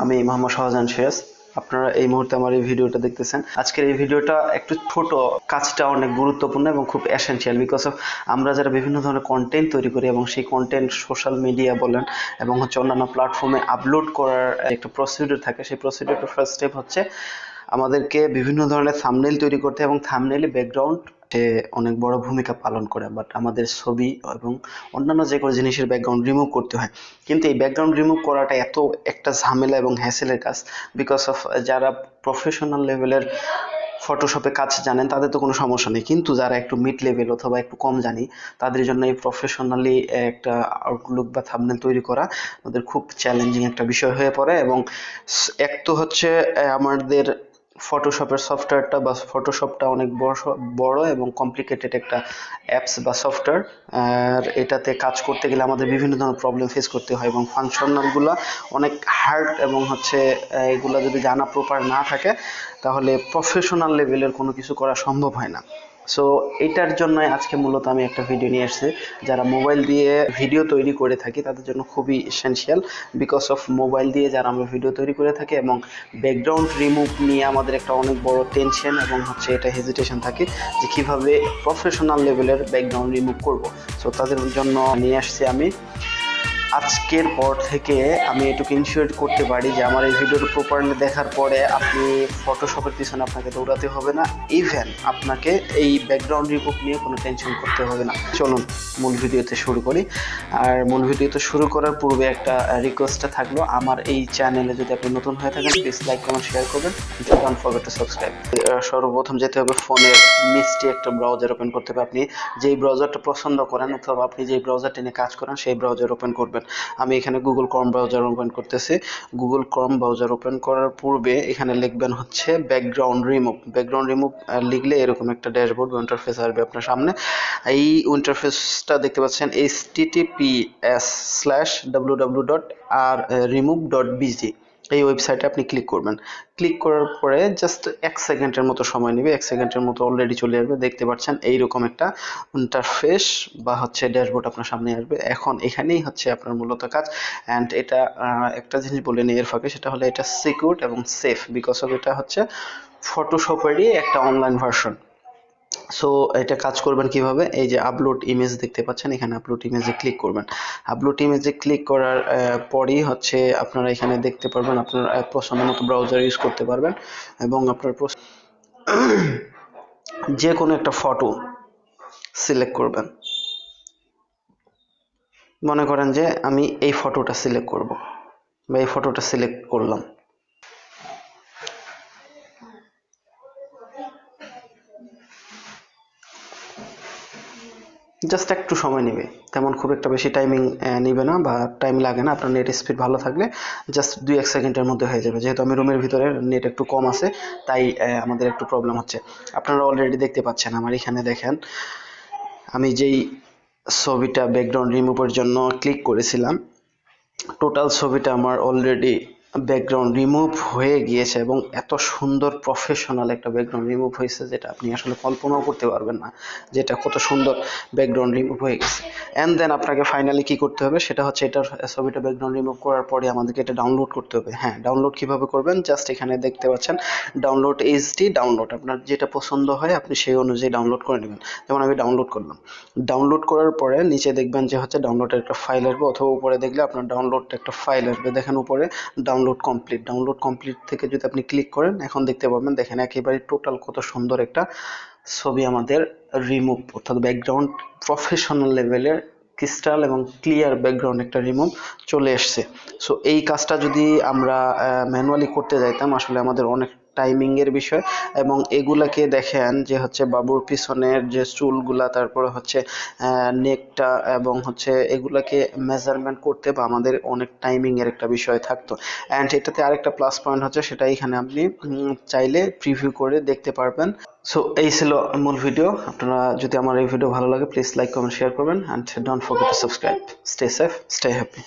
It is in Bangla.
আমি মোহাম্মদ শাহজাহান সিরাজ। আপনারা এই মুহূর্তে আমার এই ভিডিওটা দেখতেছেন। আজকের এই ভিডিওটা একটু ছোট, কাজটা অনেক গুরুত্বপূর্ণ এবং খুব এসেনশিয়াল, বিকজ অফ আমরা যারা বিভিন্ন ধরনের কন্টেন্ট তৈরি করি এবং সেই কন্টেন্ট সোশ্যাল মিডিয়া বলেন এবং অন্যান্য প্ল্যাটফর্মে আপলোড করার একটা প্রসিডিউর থাকে। সেই প্রসিডিউরটার ফার্স্ট স্টেপ হচ্ছে আমাদেরকে বিভিন্ন ধরনের থাম্বনেইল তৈরি করতে, এবং থাম্বনেইলে ব্যাকগ্রাউন্ড অনেক বড় ভূমিকা পালন করে। বাট আমাদের ছবি এবং অন্যান্য যে কোনো জিনিসের ব্যাকগ্রাউন্ড রিমুভ করতে হয়, কিন্তু এই ব্যাকগ্রাউন্ড রিমুভ করাটা এত একটা ঝামেলা এবং হ্যাসেলের কাজ, বিকজ অফ যারা প্রফেশনাল লেভেলের ফটোশপে কাজ জানেন তাদের তো কোনো সমস্যা নেই, কিন্তু যারা একটু মিড লেভেল অথবা একটু কম জানি তাদের জন্য এই প্রফেশনালি একটা আউটলুক বা থাম্বনেল তৈরি করা ওদের খুব চ্যালেঞ্জিং একটা বিষয় হয়ে পড়ে। এবং এক তো হচ্ছে আমাদের ফটোশপের সফটওয়্যারটা বা ফটোশপটা অনেক বড় এবং কমপ্লিকেটেড একটা অ্যাপস বা সফটওয়্যার। আর এটাতে কাজ করতে গেলে আমাদের বিভিন্ন ধরনের প্রবলেম ফেস করতে হয় এবং ফাংশনালগুলো অনেক হার্ড, এবং হচ্ছে এগুলো যদি জানা প্রপার না থাকে তাহলে প্রফেশনাল লেভেলের কোনো কিছু করা সম্ভব হয় না। সো এটার জন্য আজকে মূলত আমি একটা ভিডিও নিয়ে এসেছি। যারা মোবাইল দিয়ে ভিডিও তৈরি করে থাকি তাদের জন্য খুবই এসেনশিয়াল, বিকজ অফ মোবাইল দিয়ে যারা আমরা ভিডিও তৈরি করে থাকি এবং ব্যাকগ্রাউন্ড রিমুভ নিয়ে আমাদের একটা অনেক বড় টেনশন এবং হচ্ছে এটা হেজিটেশন থাকে যে কিভাবে প্রফেশনাল লেভেলের ব্যাকগ্রাউন্ড রিমুভ করব। সো তাদের জন্য নিয়ে আসছি আমি। আজকের পর থেকে আমি এটুকু ইনশিওর করতে পারি যে আমার এই ভিডিওটা প্রপারলি দেখার পরে আপনি ফটোশপের পিছনে আপনাকে দৌড়াতে হবে না, ইভেন আপনাকে এই ব্যাকগ্রাউন্ড রিমুভ নিয়ে কোনো টেনশন করতে হবে না। চলুন মূল ভিডিওতে শুরু করি। আর মূল ভিডিওতে শুরু করার পূর্বে একটা রিকোয়েস্টটা থাকলো, আমার এই চ্যানেলে যদি আপনি নতুন হয়ে থাকেন প্লিজ লাইক কমেন্ট শেয়ার করবেন, ডোন্ট ফরগেট টু সাবস্ক্রাইব। সর্বপ্রথম যেতে হবে ফোনের মিষ্টি একটা ব্রাউজার ওপেন করতে হবে। আপনি যেই ব্রাউজারটা পছন্দ করেন অথবা আপনি যেই ব্রাউজারটা নিয়ে কাজ করেন সেই ব্রাউজার ওপেন করবেন। আমি এখানে গুগল ক্রোম ব্রাউজার ওপেন করতেছি। গুগল ক্রোম ব্রাউজার ওপেন করার পূর্বে এখানে লিখবেন হচ্ছে ব্যাকগ্রাউন্ড রিমুভ। ব্যাকগ্রাউন্ড রিমুভ লিখলে এরকম একটা ড্যাশবোর্ড বা ইন্টারফেস আসবে আপনার সামনে। এই ইন্টারফেসটা দেখতে পাচ্ছেন https://www.remove.bg। এই ওয়েবসাইটে আপনি ক্লিক করবেন। ক্লিক করার পরে জাস্ট 1 সেকেন্ডের মতো সময় নেবে। 1 সেকেন্ডের মতো অলরেডি চলে আসবে। দেখতে পাচ্ছেন এইরকম একটা ইন্টারফেস বা হচ্ছে ড্যাশবোর্ড আপনার সামনে আসবে। এখন এখানেই হচ্ছে আপনার মূলত কাজ। অ্যান্ড এটা একটা জিনিস বলে নিই এর ফাঁকে, সেটা হলো এটা সিকিউর এবং সেফ, বিকজ অফ এটা হচ্ছে ফটোশপেরই একটা অনলাইন ভার্সন। সো এটা কাজ করবেন কিভাবে, এই যে আপলোড ইমেজ দেখতে পাচ্ছেন, এখানে আপলোড ইমেজে ক্লিক করবেন। আপলোড ইমেজে ক্লিক করার পরই হচ্ছে আপনারা এখানে দেখতে পারবেন আপনার পছন্দ মতো ব্রাউজার ইউজ করতে পারবেন এবং আপনার যে কোনো একটা ফটো সিলেক্ট করবেন। মনে করেন যে আমি এই ফটোটা সিলেক্ট করব বা এই ফটোটা সিলেক্ট করলাম। জাস্ট একটু সময় নেবে, তেমন খুব একটা বেশি টাইমিং নেবে না বা টাইম লাগে না। আপনার নেট স্পিড ভালো থাকলে জাস্ট 2-1 সেকেন্ডের মধ্যে হয়ে যাবে। যেহেতু আমি রুমের ভিতরে, নেট একটু কম আছে, তাই আমাদের একটু প্রবলেম হচ্ছে। আপনারা অলরেডি দেখতে পাচ্ছেন আমার এখানে, দেখেন আমি যেই ছবিটা ব্যাকগ্রাউন্ড রিমুভের জন্য ক্লিক করেছিলাম, টোটাল ছবিটা আমার অলরেডি ব্যাকগ্রাউন্ড রিমুভ হয়ে গিয়েছে এবং এত সুন্দর প্রফেশনাল একটা ব্যাকগ্রাউন্ড রিমুভ হয়েছে যেটা আপনি আসলে কল্পনাও করতে পারবেন না, যেটা কত সুন্দর ব্যাকগ্রাউন্ড রিমুভ হয়ে গেছে। অ্যান্ড দেন আপনাকে ফাইনালি কি করতে হবে, সেটা হচ্ছে এটার ছবিটা ব্যাকগ্রাউন্ড রিমুভ করার পরে আমাদেরকে এটা ডাউনলোড করতে হবে। হ্যাঁ, ডাউনলোড কিভাবে করবেন, জাস্ট এখানে দেখতে পাচ্ছেন ডাউনলোড এইচডি ডাউনলোড, আপনার যেটা পছন্দ হয় আপনি সেই অনুযায়ী ডাউনলোড করে নেবেন। যেমন আমি ডাউনলোড করলাম। ডাউনলোড করার পরে নিচে দেখবেন যে হচ্ছে ডাউনলোডের একটা ফাইল আসবে, অথবা উপরে দেখলে আপনার ডাউনলোড একটা ফাইল আসবে। দেখেন উপরে ডাউনলোড কমপ্লিট। ডাউনলোড কমপ্লিট থেকে যদি আপনি ক্লিক করেন, এখন দেখতে পাবেন, দেখেন একেবারে টোটাল কত সুন্দর একটা ছবি আমাদের রিমুভ, অর্থাৎ ব্যাকগ্রাউন্ড প্রফেশনাল লেভেলের ক্রিস্টাল এবং ক্লিয়ার ব্যাকগ্রাউন্ড একটা রিমুভ চলে এসছে। সো এই কাজটা যদি আমরা ম্যানুয়ালি করতে যাইতাম, আসলে আমাদের অনেক টাইমিং এর বিষয়, এবং এগুলাকে দেখেন যে হচ্ছে বাবুর পিছনের যে চুলগুলা, তারপরে হচ্ছে নেকটা এবং হচ্ছে এগুলাকে মেজারমেন্ট করতে বা আমাদের অনেক টাইমিং এর একটা বিষয় থাকতো। অ্যান্ড এটাতে আরেকটা প্লাস পয়েন্ট হচ্ছে, সেটা এখানে আপনি চাইলে প্রিভিউ করে দেখতে পারবেন। সো এই ছিল মূল ভিডিও। আপনারা যদি আমার এই ভিডিও ভালো লাগে প্লিজ লাইক কমেন্ট শেয়ার করবেন, and don't forget to subscribe. Stay safe, stay happy.